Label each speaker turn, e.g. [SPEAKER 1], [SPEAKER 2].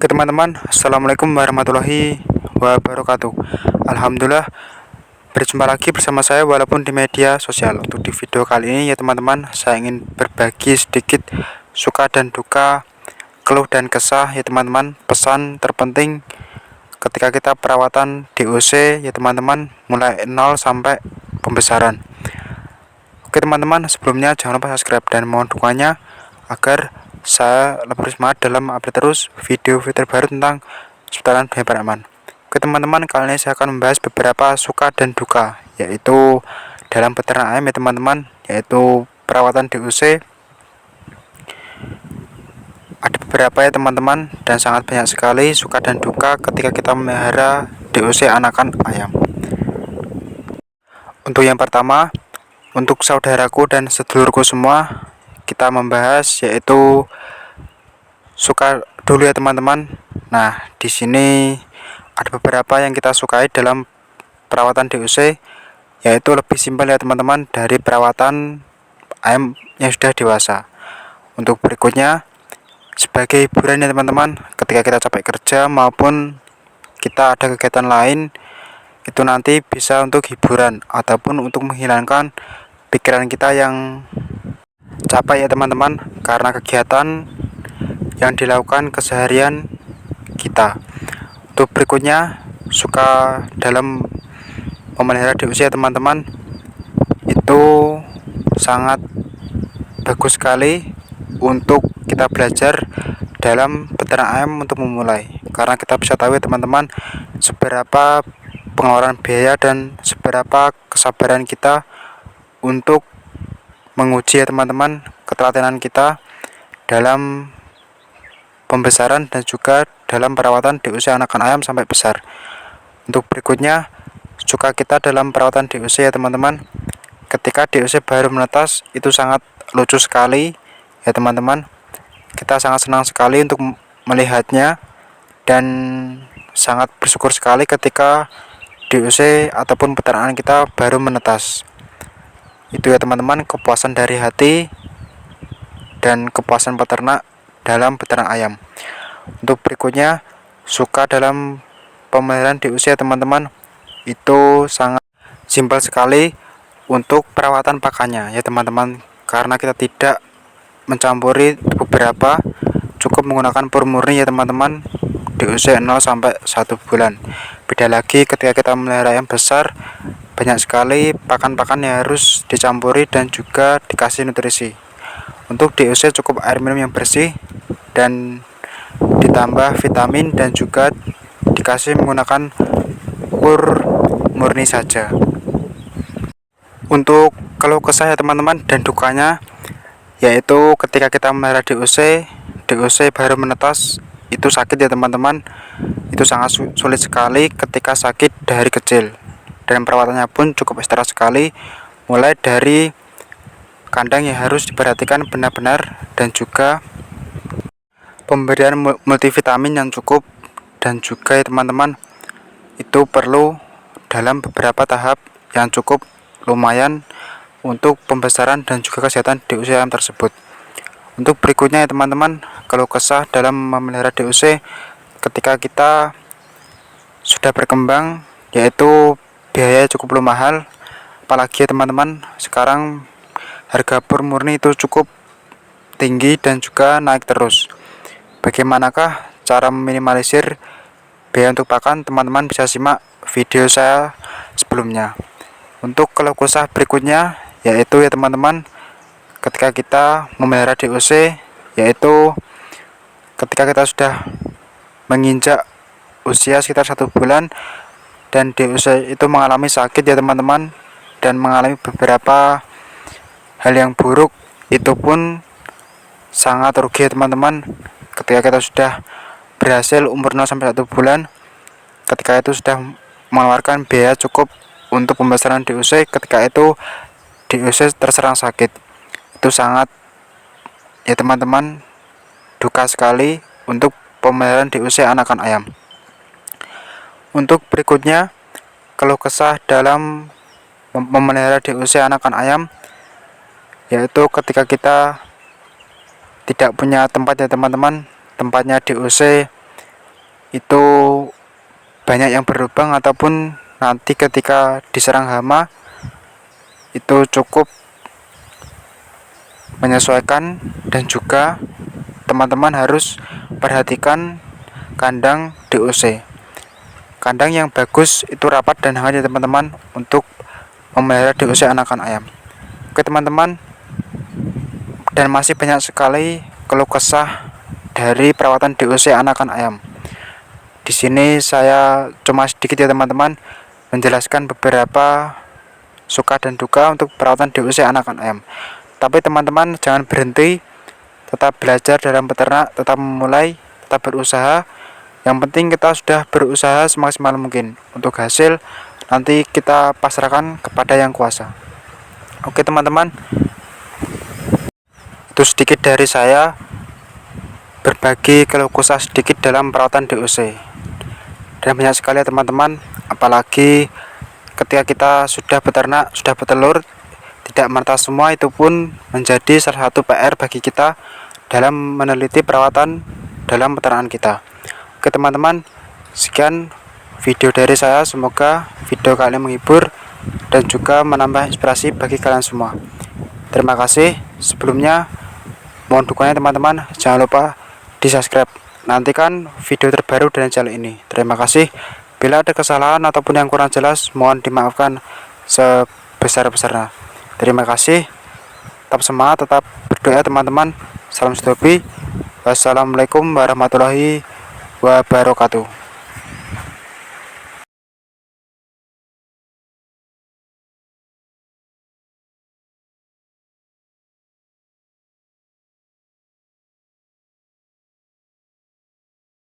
[SPEAKER 1] Oke teman-teman, Assalamualaikum warahmatullahi wabarakatuh. Alhamdulillah, berjumpa lagi bersama saya walaupun di media sosial. Untuk di video kali ini ya teman-teman, saya ingin berbagi sedikit suka dan duka, keluh dan kesah ya teman-teman. Pesan terpenting ketika kita perawatan DOC ya teman-teman, mulai 0 sampai pembesaran. Oke teman-teman, sebelumnya jangan lupa subscribe dan mohon dukungannya agar saya lebih semangat dalam update terus video-video terbaru tentang seputaran dunia penerangan. Oke teman-teman, kali ini saya akan membahas beberapa suka dan duka, yaitu dalam peternak ayam ya teman-teman, yaitu perawatan DOC. Ada beberapa ya teman-teman, dan sangat banyak sekali suka dan duka ketika kita memelihara DOC anakan ayam. Untuk yang pertama, untuk saudaraku dan sedulurku semua, kita membahas yaitu suka dulu ya teman-teman. Nah, di sini ada beberapa yang kita sukai dalam perawatan DOC, yaitu lebih simpel ya teman-teman dari perawatan ayam yang sudah dewasa. Untuk berikutnya, sebagai hiburan ya teman-teman, ketika kita capek kerja maupun kita ada kegiatan lain, itu nanti bisa untuk hiburan ataupun untuk menghilangkan pikiran kita yang capek ya teman-teman, karena kegiatan yang dilakukan keseharian kita. Untuk berikutnya, suka dalam memelihara DOC ya teman-teman, itu sangat bagus sekali untuk kita belajar dalam peternak ayam untuk memulai, karena kita bisa tahu ya teman-teman seberapa pengeluaran biaya dan seberapa kesabaran kita untuk menguji ya teman-teman ketelatenan kita dalam pembesaran dan juga dalam perawatan DOC anakan ayam sampai besar. Untuk berikutnya, suka kita dalam perawatan DOC ya teman-teman, ketika DOC baru menetas itu sangat lucu sekali ya teman-teman. Kita sangat senang sekali untuk melihatnya dan sangat bersyukur sekali ketika DOC ataupun peternakan kita baru menetas. Itu ya teman-teman, kepuasan dari hati dan kepuasan peternak dalam peternak ayam. Untuk berikutnya, suka dalam pemeliharaan DOC ya teman-teman, itu sangat simpel sekali untuk perawatan pakannya ya teman-teman, karena kita tidak mencampuri beberapa, cukup menggunakan pur murni ya teman-teman, DOC 0 sampai 1 bulan. Beda lagi ketika kita memelihara ayam besar, banyak sekali pakan-pakan yang harus dicampuri dan juga dikasih nutrisi. Untuk DOC cukup air minum yang bersih dan ditambah vitamin dan juga dikasih menggunakan pur murni saja. Untuk keluh kesah ya teman-teman dan dukanya, yaitu ketika kita memelihara DOC baru menetas itu sakit ya teman-teman. Itu sangat sulit sekali ketika sakit dari kecil, dan perawatannya pun cukup ekstra sekali, mulai dari kandang yang harus diperhatikan benar-benar dan juga pemberian multivitamin yang cukup, dan juga ya teman-teman itu perlu dalam beberapa tahap yang cukup lumayan untuk pembesaran dan juga kesehatan DOC ayam tersebut. Untuk berikutnya ya teman-teman, kalau kesah dalam memelihara DOC ketika kita sudah berkembang, yaitu biaya cukup mahal, apalagi ya teman-teman sekarang harga pur murni itu cukup tinggi dan juga naik terus. Bagaimanakah cara meminimalisir biaya untuk pakan? Teman-teman bisa simak video saya sebelumnya. Untuk keluh kesah berikutnya, yaitu ya teman-teman, ketika kita memelihara DOC, yaitu ketika kita sudah menginjak usia sekitar 1 bulan dan DOC itu mengalami sakit ya teman-teman, dan mengalami beberapa hal yang buruk, itu pun sangat rugi ya teman-teman. Ketika kita sudah berhasil umur 0 sampai 1 bulan, ketika itu sudah mengeluarkan biaya cukup untuk pembesaran DOC, ketika itu DOC terserang sakit, itu sangat ya teman-teman duka sekali untuk pemeliharaan DOC anakan ayam. Untuk berikutnya, keluh kesah dalam memelihara DOC anakan ayam, yaitu ketika kita tidak punya tempat ya teman-teman, tempatnya DOC itu banyak yang berlubang ataupun nanti ketika diserang hama itu cukup menyesuaikan, dan juga teman-teman harus perhatikan kandang DOC. Kandang yang bagus itu rapat dan hangat ya teman-teman untuk memelihara DOC anakan ayam. Oke teman-teman, dan masih banyak sekali keluh kesah dari perawatan DOC anakan ayam. Di sini saya cuma sedikit ya teman-teman menjelaskan beberapa suka dan duka untuk perawatan DOC anakan ayam. Tapi teman-teman jangan berhenti, tetap belajar dalam peternak, tetap memulai, tetap berusaha. Yang penting kita sudah berusaha semaksimal mungkin. Untuk hasil nanti kita pasrahkan kepada yang kuasa. Oke teman-teman, itu sedikit dari saya berbagi keluh kesah sedikit dalam perawatan DOC. Dan banyak sekali ya teman-teman, apalagi ketika kita sudah beternak, sudah bertelur, tidak merata semua, itu pun menjadi salah satu PR bagi kita dalam meneliti perawatan dalam peternakan kita. Oke teman-teman, sekian video dari saya, semoga video kalian menghibur dan juga menambah inspirasi bagi kalian semua. Terima kasih. Sebelumnya mohon dukungannya teman-teman, jangan lupa di subscribe, nantikan video terbaru dari channel ini. Terima kasih. Bila ada kesalahan ataupun yang kurang jelas, mohon dimaafkan sebesar-besarnya. Terima kasih. Tetap semangat, tetap berdoa teman-teman. Salam Stobi. Wassalamualaikum warahmatullahi wabarakatuh.